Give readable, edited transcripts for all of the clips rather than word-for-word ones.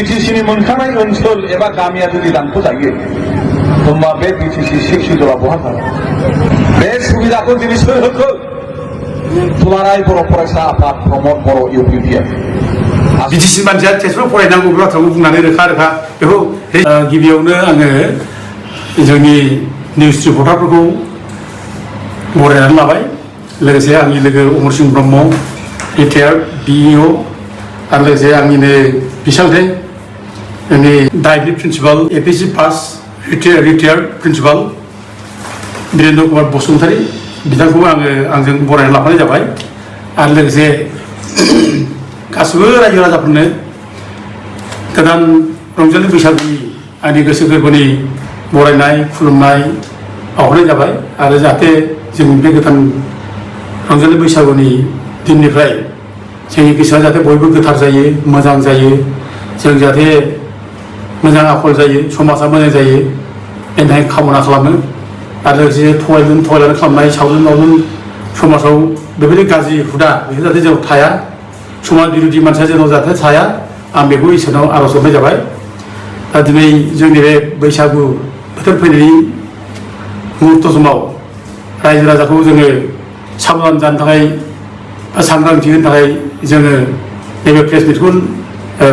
BTCनि मोनखानाय ओनसोल एबा गामिया जुदि दानख'जायो होमबा बे BTC शिक्षितआ बहा थागोन? बे सुबिदाखौ दिनै सोर होखो? दुलाराय बर' फरायसा आफाद प्रमद बर' UPPF BTC मानसिया तेजपुराव फरायनांगौ बे बाथ्राखौ बुंनानै रोखा बेखौ गिबियावनो आङो जोंनि निउस रिपर्टारफोरखौ बरायनानै लाबाय। लोगोसे आंनि लोगो अमर सिंह ब्रह्म रिटायार्ड DEO आरो लोगोसे आंनिनो बिसालथे जोंनि direct principal APC pass retired principal Virendra Kumar Basumatary बिथांखौबो आंजों बरायनानै लाफानाय जाबाय। आरो लोगोसे गासिबो रायजो राजाफोरनो गोदान रंजालि बैसागुनि आंनि गोसो गोरबोनि बरायनाय खुलुमनाय बावहरनाय जाबाय। आरो जाहाथे जों बे गोदान रंजालि बैसागुनि दिननिफ्राय जोंनि गोसोआ जाहाथे बयबो गोथार जायो, मोजां जायो, जों जाहाथे मोजां आखल जायो, समाजा मोजां जायो बेनि थाखाय कामना खालामो। आरो लोगोसे थगायलायनाय खालामनाय सावलुन मावलुन समाजाव बेबायदि गाज्रि हुदा बेफोर जाहाथे जोंनाव थाया, समाज बिरोधी मानसिया जोंनाव जाहाथे थाया, आं बेखौ इसोरनाव आर'ज गाबनाय जाबाय। दिनै जोंनि बे बैसागु बोथोर फैनायनि मुहुर्त समाव रायजो राजाखौ जोङो साबधान जानो थाखाय बा सांग्रांथि होनो थाखाय जोङो नैबे प्रेस मिटखौ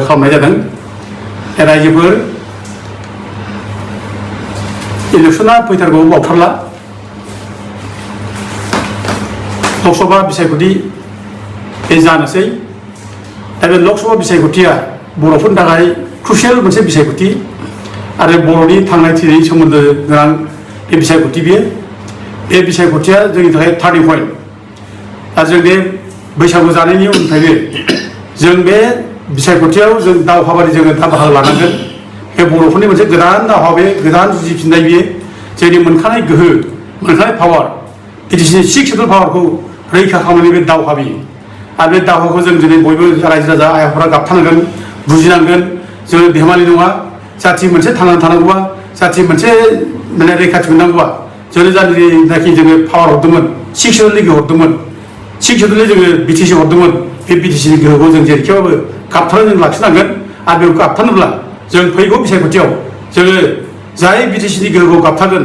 खालामनाय जादों। रायजोफोर इलेक्सना फैथारगौ बावथारला, लकसभा बिसायख'थि बे जानोसै। दा बे लकसभा बिसायख'थिया बर'फोरनि थाखाय क्रुसियेल मोनसे बिसायख'थि आरो बर'नि थांनाय थैनायनि सोमोन्दो गोनां बे बिसायख'थि बेयो। बे बिसायख'थिया जोंनि थाखाय टार्निं पइन्ट। आरो जों बे बैसागु जानायनि उननिफ्रायनो जों बे बिसायख'थियाव जों दावहाबारि जोङो दा बाहागो लानांगोन। बे बर'फोरनि मोनसे गोदान दावहा, बे गोदान जुजिफिननाय बेयो जोंनि मोनखानाय गोहो, मोनखानाय पावार BTCनि 6 सेडुल पावारखौ रैखा खालामनायनि बे दावहा बियो। आरो बे दावहाखौ जों दिनै बयबो रायजो राजा आइ आफाफोरा गाबथानांगोन, बुजिनांगोन। जोङो धेमालि नङा, जाथि मोनसे थांनानै थानांगौबा, जाथि मोनसे माने रैखाथि मोननांगौबा जोंनो जायनाखि जोङो पावार हरदोंमोन, 6 सेडुलनि गोहो हरदोंमोन, 6 सेडुलनि जोङो BTC हरदोंमोन, बे BTCनि गोहोखौ जों जेरैखिबाबो गाबथानानै जों लाखिनांगोन। आरो बेखौ गाबथानोब्ला जों फैगौ बिसायख'थियाव जोङो जाय BTCनि गोहोखौ गाबथागोन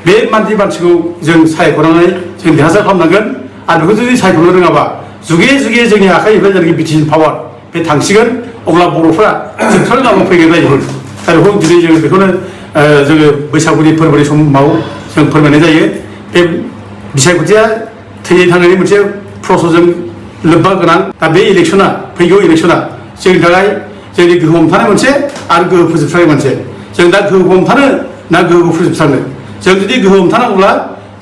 बे मानसिखौ जों सायख'नानै जों देरहासार खालामनांगोन। आरो बेखौ जुदि सायख'नो रोङाबा जुगे जुगे जोंनि आखाइनिफ्राय जेनाखि BTCनि पावार बे थांसिगोन, अब्ला बर'फ्रा जोबस्रांनो लामा फैगोन रायजोफोर। दा बेखौ दिनै जोङो बेखौनो जोङो बैसागुनि फोरबोनि समाव जों फोरमायनाय जायो। बे बिसायख'थिया थैनाय थांनायनि मोनसे प्रसेसजों लोब्बा गोनां। दा बे इलेक्सना, फैगौ इलेक्सना जोंनि थाखाय जोंनि गोहो हमथानाय मोनसे आरो गोहो फोजोबस्रांनाय मोनसे। जों दा गोहोखौ हमथानो ना गोहोखौ फोजोबस्रांनो? जों जुदि गोहो हमथानांगौब्ला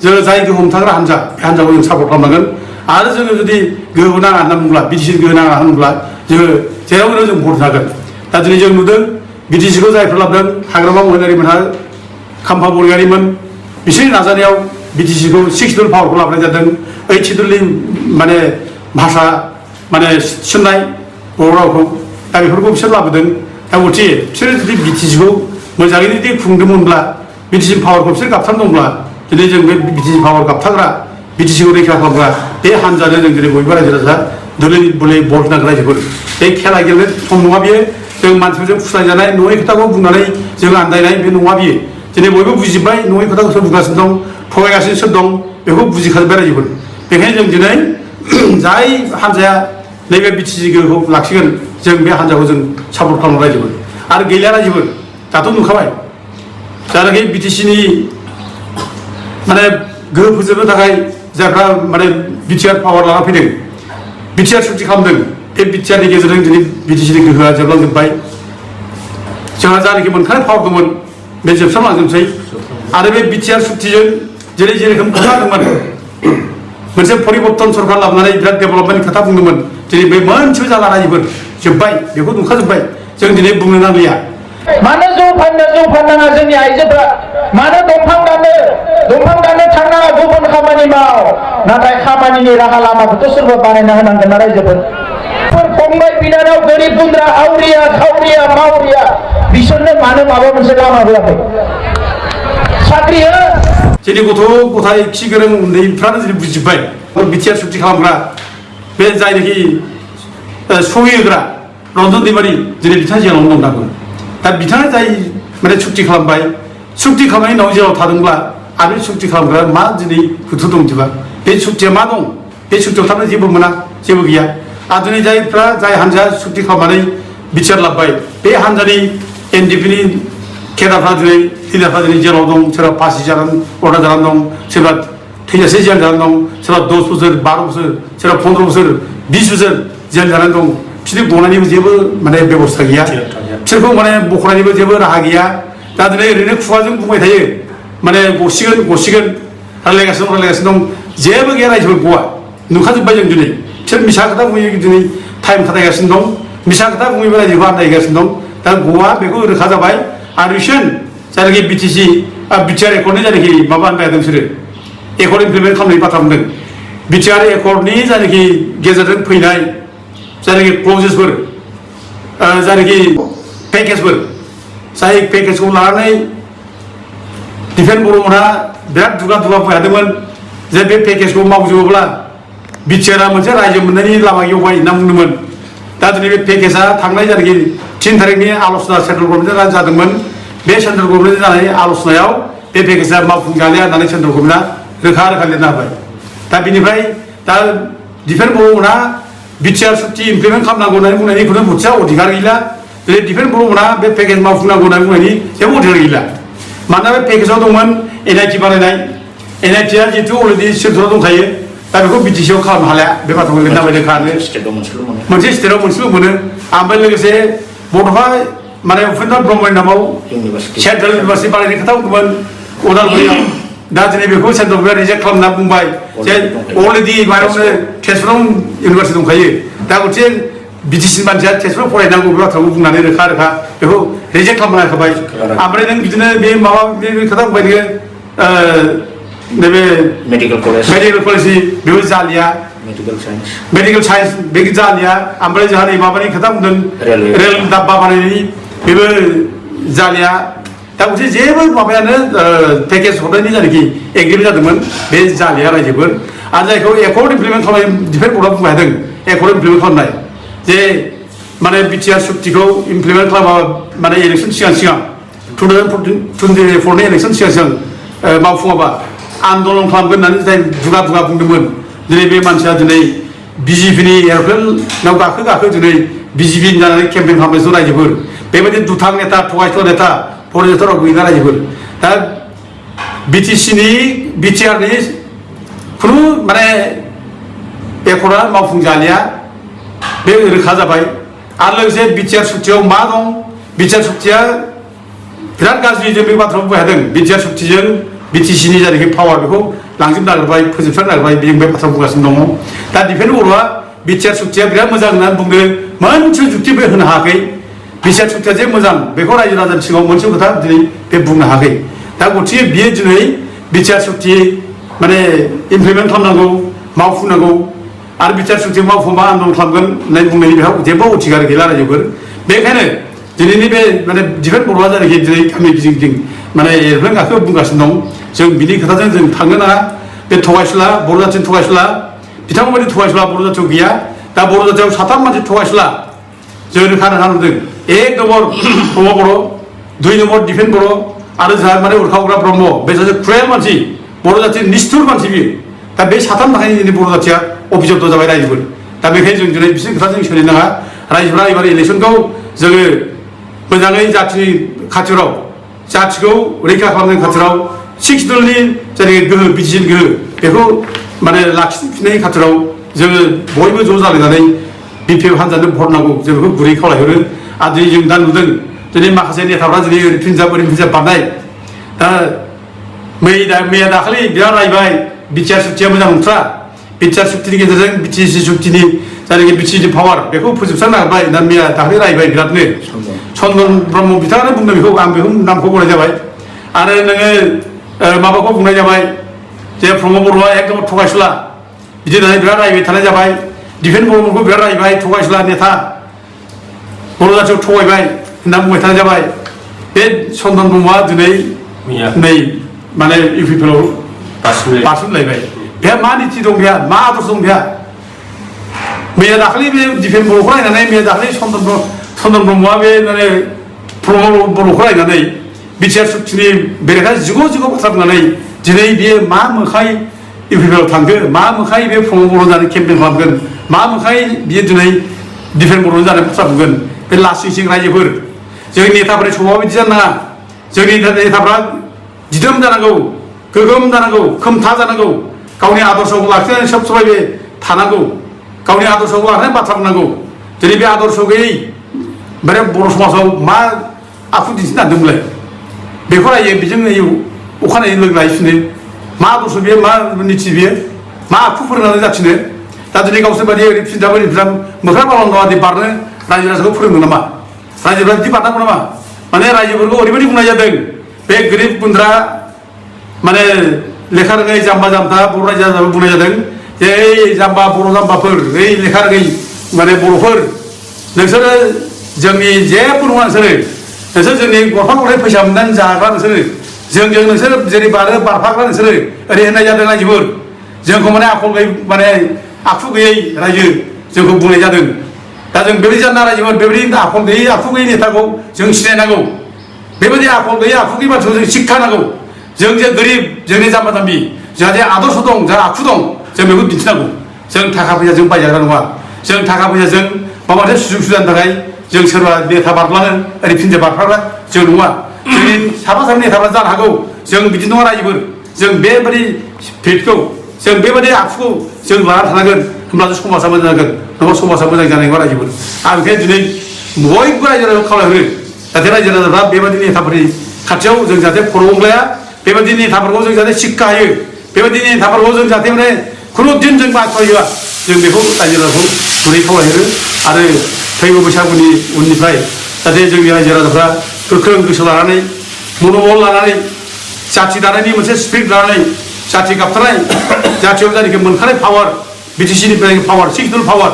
जोङो जाय गोहो हमथाग्रा हान्जा, बे हान्जाखौ जों सापर्ट खालामनांगोन। आरो जोङो जुदि गोहो नाङा होनना बुङोब्ला, BTCनि गोहो नाङा होनोब्ला जोङो जेरावनो जों भट होगोन। दा दिनै जों नुदों BTCखौ जायफोर लाबोदों, हाग्रामा महिलारिमोनहा, खाम्फा बरगयारिमोन, बिसोरनि नाजानायाव BTCखौ 6 सेडुल पावारखौ लाबोनाय जादों। 8 सेडुलनि माने भाषा माने थिसननाय बर' रावखौ, दा बेफोरखौ बिसोर लाबोदों। दा गथिखे बिसोरो जुदि BTCखौ मोजाङै जुदि खुंदोंमोनब्ला, BTC पावारखौ बिसोर गाबथान दंब्ला, दिनै जों बे BTC पावार गाबथाग्रा, BTCखौ रैखा खालामग्रा बे हान्जानो जों दिनै बयबो रायजो राजा दोलै बोलै भट होनांगोन। रायजोफोर बे खेला गेलेनो सम नङा बियो। जों मानसिफोरजों फुस्लायजानाय नङै खोथाखौ बुंनानै जों आन्दायनाय बे नङा बियो। दिनै बयबो बुजिबाय नङै खोथाखौ सोर बुंगासिनो दं, थगायगासिनो सोर दं, बेखौ बुजिखाजोब्बाय रायजोफोर। बेखायनो जों दिनै जाय हान्जाया नैबे BTC गोहोखौ लाखिगोन, जों बे हान्जाखौ जों सापर्ट खालामनो रायजोफोर। आरो गैलिया रायजोफोर, दाथ' नुखाबाय जायनाखि BTCनि माने गोहो फोजोबनो थाखाय जायफ्रा माने BTR पावार लाना फैदों, BTR सुक्ति खालामदों, बे BTRनि गेजेरजों दिनै BTCनि गोहोआ जोबलांजोब्बाय। जोंहा जायनाखि मोनखानाय पावार दंमोन बे जोबस्रांलांजोबसै। आरो बे BTR सुक्तिजों जेरोखोम खोथा होदोंमोन, मोनसे परिबर्तन सरकार लाबोनानै बिराद डेभेलपमेन्टनि खोथा बुंदोंमोन, दिनै बे मोनसेबो जाला रायजोफोर, जोब्बाय, बेखौ नुखाजोब्बाय। जों दिनै बुंनो नांलिया। मानो जौ फाननाङा जोंनि आइजोफ्रा, मानो दंफां दाननो थांनाङा, गुबुन खामानि माव। नाथाय खामानिनि राहा लामाखौथ' सोरबा बानायना होनांगोन ना रायजोफोर। फंबाय बिनानाव गोरिब गुन्द्रा आवरिया खावरिया मावरिया बिसोरनो मानो माबा मोनसे लामा होआखै? साख्रि हो। जोंनि गथ' गथाय खि गोरों उन्दैफ्रानो दिनै बुजिजोब्बाय। BTR सुक्ति खालामग्रा बे जायनाखि सहि होग्रा 런던 दैमारि दिनै बिथाङा जेलावनो दं दाबो दा बिथाङा जाय माने सुक्ति खालामबाय सुक्ति खालामनायनि उनाव जेराव थादोंब्ला आरो सुक्ति खालामग्रा मा दिनै हुथु दं बिदिबा बे सुक्तिया मा दं बे सुक्तियाव थाबनो जेबो मोना जेबो गैया आरो दिनै जाय हान्जा सुक्ति खालामनानै बिचार लाबबाय बे हान्जानि एनडिपिनि केडारफ्रा दिनै लिडारफ्रा दिनै जेलाव दं सोरबा फासि जानानै अर्डार जानानै दं सोरबा थैजासे जेल जानानै दं सोरबा 10 बोसोर 12 बोसोर सोरबा 15 बोसोर 20 बोसोर जेल जानानै दं बिसोरनि गनायनिबो जेबो माने बेबस्था गैया बिसोरखौ माने बखनायनिबो जेबो राहा गैया दा दिनै ओरैनो खुगाजों बुंबाय थायो माने गसिगोन रायलायगासिनो दं जेबो गैया रायजोफोर गवा नुखाजोब्बाय जों दिनै बिसोर मिसा खोथा बुङो दिनै टाइम खाथायगासिनो दं मिसा खोथा बुङैबो रायजोखौ आन्दायगासिनो दं दा गवा बेखौ रोखा जाबाय आरो रिसेन्ट जायनाखि बिटिसि बिटिआर एकर्डनि जायनाखि माबा होनबाय बिसोरो एकर्ड इमप्लिमेन्ट खालामनायनि बाथ्रा बुंदों बिटिआर एकर्डनि जायनाखि गेजेरजों फैनाय जायनाखि क्लजेसफोर जायनाखि पेकेजफोर जाय पेकेजखौ लानानै डिफेन्स बर'मोनहा बिराद दुगा बुंबाय थादोंमोन जे बे पेकेजखौ मावजोबोब्ला बिटिआरआ मोनसे रायजो मोननायनि लामा एवबाय होनना बुंदोंमोन दा दिनै बे पेकेजआ थांनाय जायनाखि 3 थारिखनि आल'सना सेन्ट्रेल गभर्नमेन्टजों जादोंमोन बे सेन्ट्रेल गभर्नमेन्टजों जानाय आल'सनायाव बे पेकेजआ मावफुंजालिया होननानै सेन्ट्रेल गभर्नमेन्टआ रोखा लिरना होबाय दा बिनिफ्राय दा डिफेन्स बर'मोनहा बिटिआर सुक्ति इमप्लिमेन्ट खालामनांगौ होननानै बुंनायनि खुनु मोनसे अधिकार गैला दिनै डिफेन्स बर'मोनहा बे पेकेज मावफुंनांगौ होननानै बुंनायनि जेबो अधिकार गैला मानोना बे पेकेजाव दंमोन एनआइटि बानायनाय एनआइटिआ जिहेतु अलरेडि सेन्ट्रेलाव दंखायो दा बेखौ बिटिसिआव खालामनो हालाया बे बाथ्राखौ लिरना होबाय रोखानो मोनसे स्टेटआव मोनसेल' मोनो ओमफ्राय लोगोसे बड'फा माने उपेन्द्र ब्रह्मनि नामाव सेन्ट्रेल इउनिभार्सिटि बानायनाय खोथा बुंदोंमोन उदालगुरियाव दा दिनै बेखौ सेन्ट्रेल गभर्नमेन्टआ रिजेक्ट खालामना बुंबाय जे अलरेडि मायावनो तेजपुराव इउनिभार्सिटि दंखायो दा गंसे बिटिसि मानसिया तेजपुराव फरायनांगौ बे बाथ्राखौ बुंनानै रोखा बेखौ रिजेक्ट खालामना होखाबाय ओमफ्राय नों बिदिनो बे माबा खोथा बुंबाय नोङो नैबे मेडिकेल कलेज बेबो जालिया मेडिकेल साइन्स बे जालिया ओमफ्राय जोंहा नै माबानि खोथा बुंदों रेल दाब्बा बानायनायनि बेबो जालिया दा मोनसे जेबो माबायानो पेकेज हरनायनि जायनाखि एग्रिमेन्ट जादोंमोन बे जालिया रायजोफोर आरो जायखौ एकर्ड इमप्लिमेन्ट खालामनाय डिफेन्स बर्डआ बुंबाय थादों एकर्ड इमप्लिमेन्ट खालामनाय जे माने बिटिआर सुक्तिखौ इमप्लिमेन्ट खालामा माने इलेक्सन सिगां 2024नि इलेक्सन सिगां मावफुङाबा आन्दलन खालामगोन होननानै जाय दुगा बुंदोंमोन दिनै बे मानसिया दिनै बिजेपिनि एर'प्लेनाव गाखो दिनै बिजेपि जानानै केम्पेइन खालामनायसो रायजोफोर बेबायदि दुथां नेता थगायसुला नेता फरायसाफोराव गैला रायजोफोर दा बिटिआरनि खुनु माने एकर्डआ मावफुंजालिया बे रोखा जाबाय आरो लोगोसे बिटिआर सुक्तियाव मा दं बिटिआर सुक्तिया बिराद गाज्रि जों बे बाथ्राखौ बुंबाय थादों बिटिआर सुक्तिजों बिटिसिनि जायनाखि पावार बेखौ लांजोबनो नागिरबाय फोजोबस्रांनो नागिरबाय बे बाथ्रा बुंगासिनो दङ दा डिफेन्स बर्डआ बिटिआर सुक्तिया बिराद मोजां होननानै बुंदों मोनसे जुक्तिबो होनो हायाखै बिटिआर सुक्तिया जे मोजां बेखौ रायजो राजानि सिगाङाव मोनसे खोथा दिनै बे बुंनो हायाखै दा गथिखे बियो दिनै बिटिआर सुक्ति माने इमप्लिमेन्ट खालामनांगौ मावफुंनांगौ आरो बिटिआर सुक्ति मावफुंबा आन्दलन खालामगोन होननानै बुंनायनि बेहा जेबो अधिकार गैला रायजोफोर बेखायनो दिनैनि बे माने डिफेन्स बर्डआ जायनाखि दिनै गामि गिदिं माने एरप्लेन गाखो बुंगासिनो दं जों बिनि खोथाजों जों थांनो नाङा बे थगायसुला बर' जाथिनि थगायसुला बिथांमोनबायदि थगायसुला बर' जाथियाव गैया दा बर' जाथियाव 7 मानसि थगायसुला जों रोखा नुदों 1 नम्बर ब्रह्म बर' 2 नम्बर डिफेन्स बर' आरो जोंहा माने उरखावग्रा ब्रह्म बे सासे क्रुएल मानसि बर' जाथिनि निस्थुर मानसि बियो दा बे 7 थाखायनो जोंनि बर' जाथिया अभिजब्द जाबाय रायजोफोर दा बेखायनो जों दिनै बिसोरनि खोथाजों सोलिनो नाङा रायजोफोरा एबार इलेक्सनखौ जोङो मोजाङै जाथिनि खाथियाव जाथिखौ रैखा खालामनायनि खाथियाव 6 दलनि जायनाखि गोहो बिटिसिनि गोहो बेखौ माने लाखिफिननायनि खाथियाव जोङो बयबो ज' जालायनानै बिपिएफ हान्जानो भट नांगौ जों बेखौ गुरै खावलायहरो आरो दिनै जों दा नुदों दिनै माखासे नेताफ्रा दिनै ओरै बारनाय दा मैया दाखालि बिराद रायबाय बिटिआर सुक्तिया मोजां नंथ्रा बिटिआर सुक्तिनि गेजेरजों बिटिसि सुक्तिनि जायनाखि बिटिसिनि पावार बेखौ फोजोबस्रांनो नागिरबाय दा मैया दाखालि रायबाय बिरादनो चन्दन ब्रह्म बिथाङानो बुंदों बेखौ आं बेखौ नामखौ बुंनाय जाबाय आरो नोङो माबाखौ बुंनाय जाबाय जे प्रमद बर'आ एकदम थगायसुला बिदि होननानै बिराद रायबाय थानाय जाबाय डिफेन्स बर'मोनखौ बिराद रायबाय थगायसुला नेता बर' जाथियाव थगायबाय होनना बुंबाय थानाय जाबाय बे चन्दन ब्रह्मआ दिनै नै माने इउपिपिएलआव बारसोमलायबाय बेहा मा निति दं बेहा मा आदर्श दं बेहा मैया दाखालि बे डिफेन्स बर'खौ नायनानै मैया दाखालि चन्दन ब्रह्मआ बे माने बर'खौ नायनानै बिटिआर सुक्तिनि बेरेखा जिग' बाथ्रा बुंनानै दिनै बियो मा मोखाय इउपिपिएल थांखो मा मोखाय बे प्रमद बर' जानो केम्पेइन खालामगोन मा मोखाय बियो दिनै डिफेन्स बर' जानो बाथ्रा बुंगोन बे लासिं सिं रायजोफोर जोंनि नेताफोरनि समाव बिदि जानो नाङा जोंनि नेताफ्रा दिदोम जानांगौ गोगोम जानांगौ खोमथा जानांगौ गावनि आदर्शखौ लाखिनानै सब समाय बे थानांगौ गावनि आदर्शखौ लानानै बाथ्रा बुंनांगौ दिनै बे आदर्श गैयै माने बर' समाजाव मा आखु दिन्थिनो नागिरदोंमोनलाय बेखौ नायो बेजों अखानायै लोगो लायफिनो मा आदर्श बियो मा निथि बियो मा आखु फोरोंनानै जाफिनो दा दिनै गावसोर बायदि ओरै फिनजाब ओरै फिनजाब मोख्रा बालान बारनो रायजो राजाखौ फोरोंदों नामा रायजोफ्रा बिदि बारनांगौ नामा माने रायजोफोरखौ ओरैबायदि बुंनाय जादों बे गोरिब गुन्द्रा माने लेखा रोङै जाम्बा जाम्बा बर' रायजो राजाफोर बुंनाय जादों जे ओइ जाम्बा बर' जाम्बाफोर ओइ लेखा रोङै माने बर'फोर नोंसोरो जोंनि जेबो नङा नोंसोर जोंनि गरफा गरनै फैसा मोननानै जाग्रा नोंसोरो नोंसोर जेरै बारफाग्रा नोंसोरो ओरै होननाय जादों रायजोफोर जोंखौ माने आखल गैयै माने आखु गैयै रायजो जोंखौ बुंनाय जादों दा जों बेबायदि जाना रायजोफोर बेबायदि आखल गैयै आखु गैयै नेताखौ जों सिनायनांगौ बेबायदि आखल गैयै आखु गैयै मानसिखौ जों शिक्षा नांगौ जों जे गोरिब जोंनि जाम्बा जाम्बि जोंहा जे आदर्श दं जोंहा आखु दं जों बेखौ दिन्थिनांगौ जों थाखा फैसाजों बायजाग्रा नङा जों थाखा फैसाजों माबा मोनसे सुजुग सुबिदानि थाखाय जों सोरबा नेता बारब्लानो ओरै फिनजा बारफ्राग्रा जों नङा जोंनि साफा साफा नेताफ्रा जानो हागौ जों बिदि नङा रायजोफोर जों बेबायदि फिटखौ जों बेबायदि आखुखौ जों लाना थानांगोन होमब्लासो समाजा मोजां जागोन नङाबा समाजा मोजां जानाय नङा रायजोफोर आं ओंखायनो दिनै बयबो रायजो राजाखौ खावलायहरो जाहाथे रायजो राजाफ्रा बेबायदि नेताफोरनि खाथियाव जों जाहाथे खर' गंग्लाया बेबायदि नेताफोरखौ जों जाहाथे शिक्षा होयो बेबायदि नेताफोरखौ जों जाहाथे माने खुनु दिन जों बाख्नायोआ जों बेखौ रायजो राजाखौ गुरै खावलायहरो आरो फैगौ बैसागुनि उननिफ्राय जाहाथे जोंनि रायजो राजाफ्रा गोख्रों गोसो लानानै मन'बल लानानै जाथि दानायनि मोनसे स्पिरिट लानानै जाथि गाबथानाय जाथियाव जायनाखि मोनखानाय पावार बिटिसिनिफ्राय पावार सिक्सुल पावार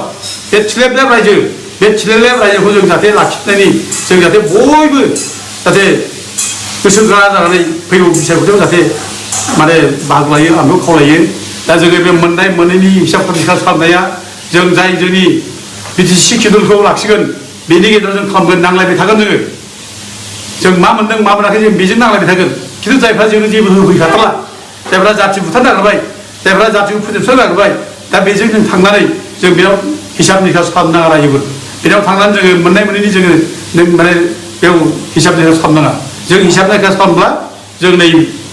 बे थिलेबलेब रायजो बे थिलेबलेब रायजोखौ जों जाहाथे लाखिनायनि जों जाहाथे बयबो जाहाथे गोसो गोरा जानानै फैगौ बैसागुआव जाहाथे माने बाहागो लायो आं बेखौ खावलायो दा जोङो बे मोननाय मोनैनि हिसाब खालामनाया जों जाय जोंनि बिटिसि सिक्सुलखौ लाखिगोन बेनि गेजेराव जों खालामगोन नांलायबाय थागोन जों मा मोनदों मा मोनाखै जों बेजों नांलायबाय थागोन खिन्थु जायफ्रा जोंनो जेबो होफैखाथारला जायफ्रा जाथि बुथारनो नागिरबाय जायफ्रा जाथिखौ फोजोबस्रांनो नागिरबाय दा बेजों जों थांनानै जों बेयाव हिसाब निकास खालामनाङा रायजोफोर बेयाव थांनानै जोङो मोननाय मोनैनि जोङो माने बेयाव हिसाब निकास खालामनाङा जों हिसाब निकास खालामब्ला जों नै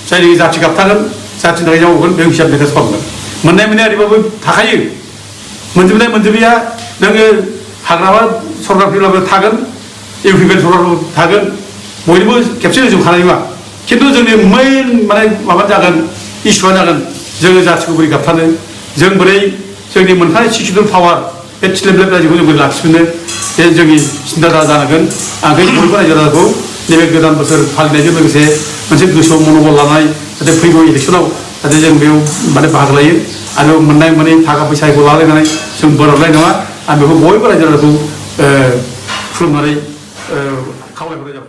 जायनि जाथि गाबथागोन जाथिनि थाखाय जावगोन बेयाव हिसाब निकास खालामगोन मोननाय मोननाय ओरैबाबो थाखायो मोनजोबनाय मोनजोबैया नोङो हाग्रामा सरकार फैब्लाबो थागोन इउपिपिएल सरकारबो थागोन बयनिबो खेबसे होजोबखानाय नङा खिन्थु जोंनि मेइन माने माबा जागोन इस्युआ जागोन जोङो जाथिखौ बोरै गाबथानो जों बोरै जोंनि मोनखानाय सिक्सुल पावार बे थिलेबलेब रायजोखौ जों बोरै लाखिफिननो बे जोंनि सिन्था जानांगोन आं ओंखायनो बयबो रायजो राजाखौ नैबे गोदान बोसोर फालिनायजों लोगोसे मोनसे गोसोआव मन'बल लानाय जाहाथे फैगौ इलेक्सनाव जाहाथे जों बेयाव माने बाहागो लायो आरो मोननाय मोनै थाखा फैसाखौ लालायनानै जों बोराबलाय नङा आं बेखौ बयबो रायजो राजाखौ खुलुमनानै खावलायहरनाय जाबाय